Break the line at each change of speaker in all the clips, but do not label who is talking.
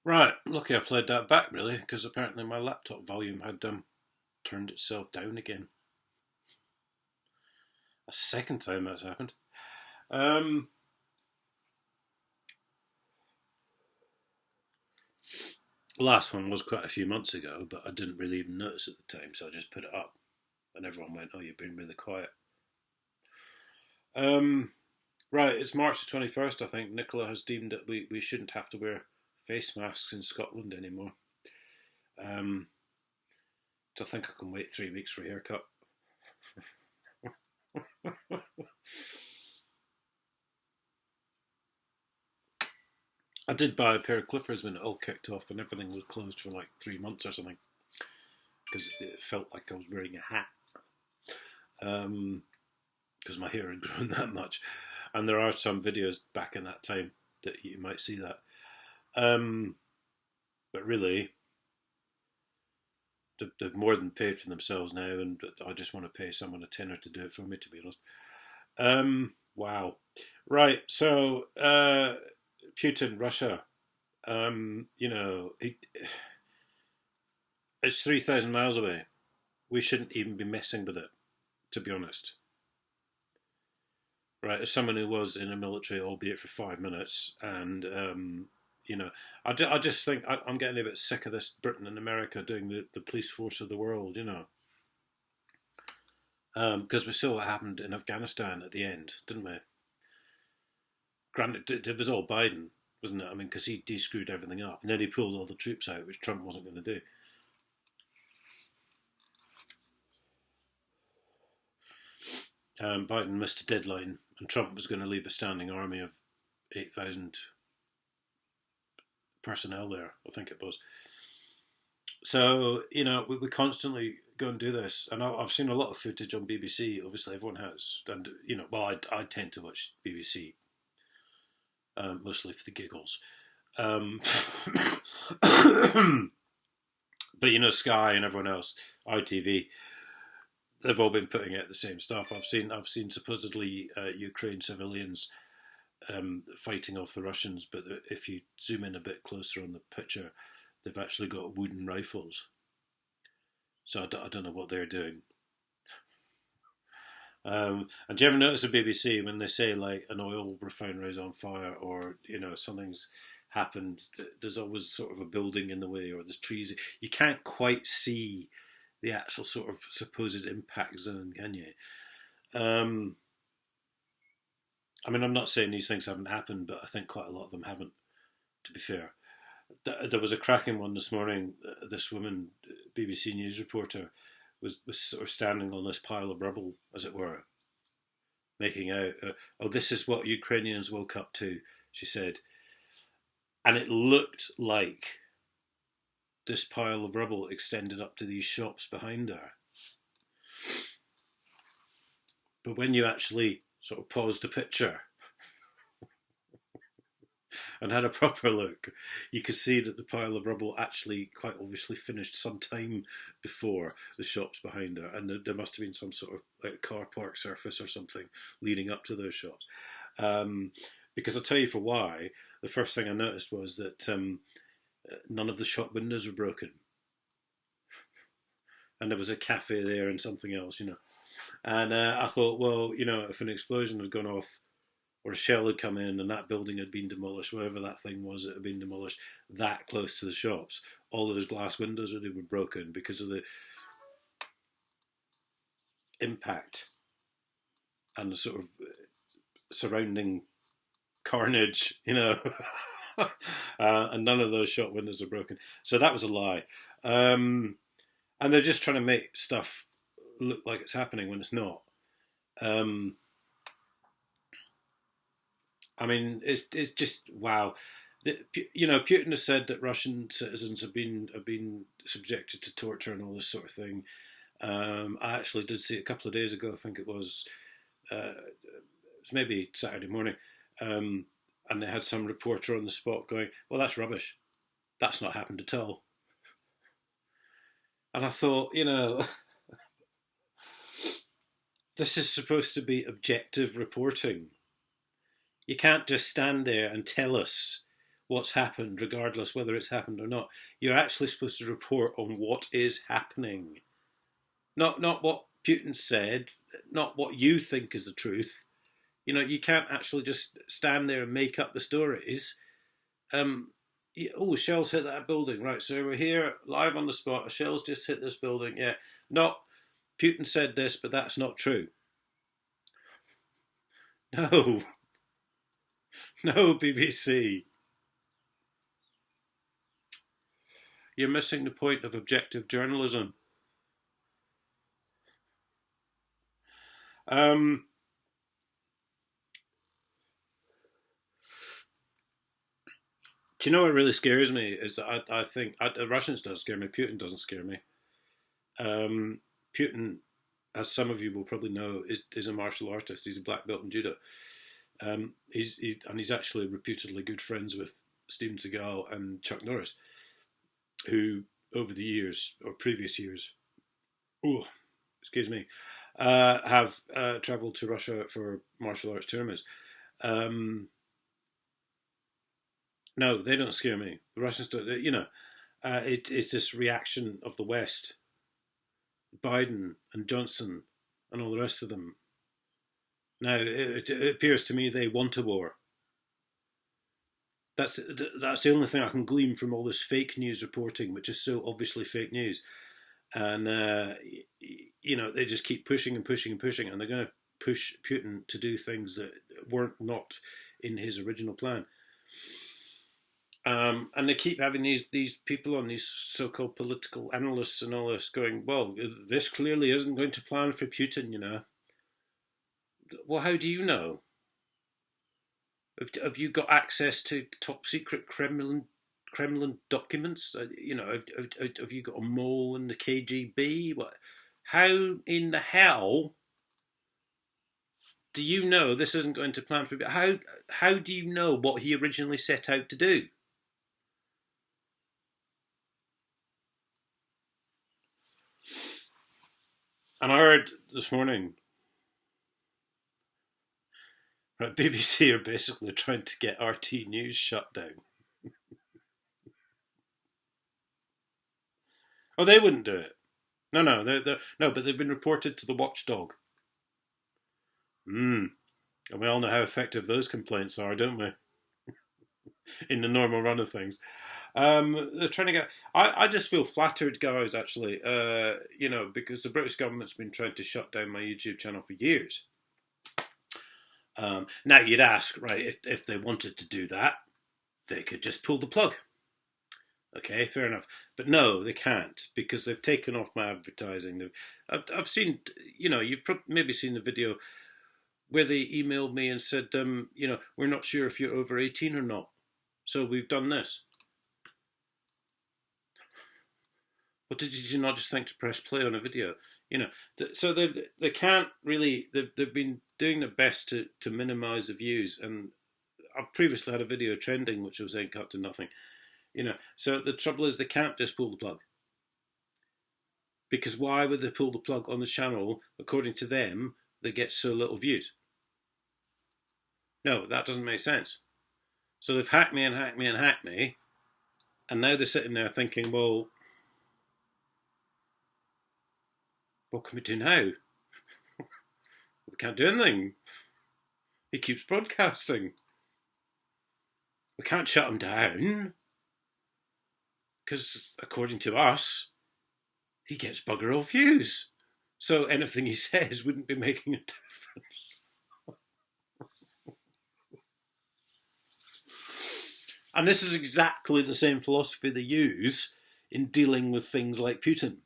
Right, lucky I played that back really, because apparently my laptop volume had turned itself down again. A second time that's happened. Um, the last one was quite a few months ago, but I didn't really even notice at the time, so I just put it up, and everyone went, "Oh, you've been really quiet." Um, right, it's March the 21st. I think Nicola has deemed that we shouldn't have to wear face masks in Scotland anymore. Um, so I think I can wait 3 weeks for a haircut. I did buy a pair of clippers when it all kicked off and everything was closed for like 3 months or something because it felt like I was wearing a hat because my hair had grown that much. And there are some videos back in that time that you might see that. But really, they've more than paid for themselves now, and I just want to pay someone a tenner to do it for me, to be honest. Wow. Right, so Putin, Russia, you know, it's 3,000 miles away. We shouldn't even be messing with it, to be honest. Right, as someone who was in the military, albeit for 5 minutes, and I just think I'm getting a bit sick of this Britain and America doing the police force of the world, because we saw what happened in Afghanistan at the end, didn't we? Granted, it was all Biden, wasn't it? I mean, because he de-screwed everything up, and then he pulled all the troops out, which Trump wasn't going to do. Biden missed a deadline, and Trump was going to leave a standing army of 8,000 personnel there, I think it was. So, we constantly go and do this. And I've seen a lot of footage on BBC. Obviously, everyone has. And, well, I tend to watch BBC, mostly for the giggles. But, Sky and everyone else, ITV, they've all been putting out the same stuff. I've seen supposedly Ukraine civilians fighting off the Russians, but if you zoom in a bit closer on the picture, they've actually got wooden rifles. So I don't know what they're doing. And do you ever notice the BBC when they say like an oil refinery is on fire or something's happened? There's always sort of a building in the way or there's trees. You can't quite see the actual sort of supposed impact zone, can you? I mean, I'm not saying these things haven't happened, but I think quite a lot of them haven't, to be fair. There was a cracking one this morning. This woman, BBC News reporter, was sort of standing on this pile of rubble, as it were, making out, oh, this is what Ukrainians woke up to, she said. And it looked like this pile of rubble extended up to these shops behind her. But when you actually sort of paused the picture and had a proper look, you could see that the pile of rubble actually quite obviously finished some time before the shops behind her, and there must have been some sort of like car park surface or something leading up to those shops. Because I'll tell you for why. The first thing I noticed was that none of the shop windows were broken, and there was a cafe there and something else, And I thought, well, if an explosion had gone off or a shell had come in and that building had been demolished, whatever that thing was, it had been demolished that close to the shops, all of those glass windows would have been broken because of the impact and the sort of surrounding carnage, and none of those shop windows are broken. So that was a lie. And they're just trying to make stuff look like it's happening when it's not. I mean, it's just wow. Putin has said that Russian citizens have been subjected to torture and all this sort of thing. I actually did see it a couple of days ago. I think it was maybe Saturday morning, and they had some reporter on the spot going, "Well, that's rubbish. That's not happened at all." And I thought, this is supposed to be objective reporting. You can't just stand there and tell us what's happened, regardless whether it's happened or not. You're actually supposed to report on what is happening, not what Putin said, not what you think is the truth. You can't actually just stand there and make up the stories. Shells hit that building, right? So we're here live on the spot. A shell's just hit this building. Yeah, not Putin said this, but that's not true. No, no, BBC. You're missing the point of objective journalism. Do you know what really scares me is that I think the Russians don't scare me. Putin doesn't scare me. Putin, as some of you will probably know, is a martial artist. He's a black belt in judo. He's actually reputedly good friends with Steven Seagal and Chuck Norris, who over the years or previous years, have travelled to Russia for martial arts tournaments. No, they don't scare me. The Russians don't. It's this reaction of the West, Biden and Johnson and all the rest of them. Now, it appears to me they want a war. That's the only thing I can glean from all this fake news reporting, which is so obviously fake news. And, they just keep pushing and pushing and pushing, and they're going to push Putin to do things that weren't not in his original plan. And they keep having these people on, these so-called political analysts and all this, going, well, this clearly isn't going to plan for Putin, Well, how do you know? Have you got access to top secret Kremlin documents? Have you got a mole in the KGB? What? How in the hell do you know this isn't going to plan for? How do you know what he originally set out to do? And I heard this morning, right, BBC are basically trying to get RT News shut down. Oh, they wouldn't do it. No, but they've been reported to the watchdog. And we all know how effective those complaints are, don't we? In the normal run of things. They're trying to get. I just feel flattered, guys. Actually, because the British government's been trying to shut down my YouTube channel for years. Now you'd ask, right? If they wanted to do that, they could just pull the plug. Okay, fair enough. But no, they can't, because they've taken off my advertising. I've seen, you've maybe seen the video where they emailed me and said, we're not sure if you're over 18 or not, so we've done this. Well, did you not just think to press play on a video? So they can't really. They've been doing their best to minimise the views, and I've previously had a video trending which was saying cut to nothing. So the trouble is they can't just pull the plug, because why would they pull the plug on the channel according to them that gets so little views? No, that doesn't make sense. So they've hacked me and hacked me and hacked me, and now they're sitting there thinking, well, what can we do now? We can't do anything. He keeps broadcasting. We can't shut him down, because according to us, he gets bugger all views. So anything he says wouldn't be making a difference. And this is exactly the same philosophy they use in dealing with things like Putin.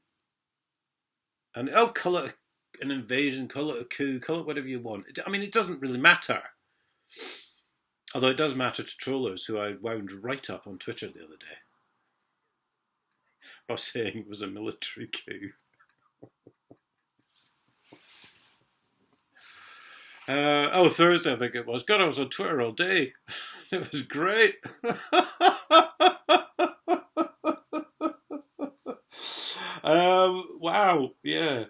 And call it an invasion, call it a coup, call it whatever you want. It doesn't really matter. Although it does matter to trollers, who I wound right up on Twitter the other day by saying it was a military coup. Thursday I think it was. God, I was on Twitter all day. It was great. Wow, yeah.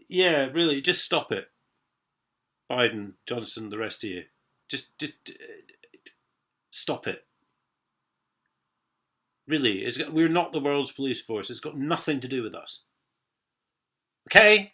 Yeah, really, just stop it. Biden, Johnson, the rest of you. Just stop it. Really, we're not the world's police force. It's got nothing to do with us. Okay?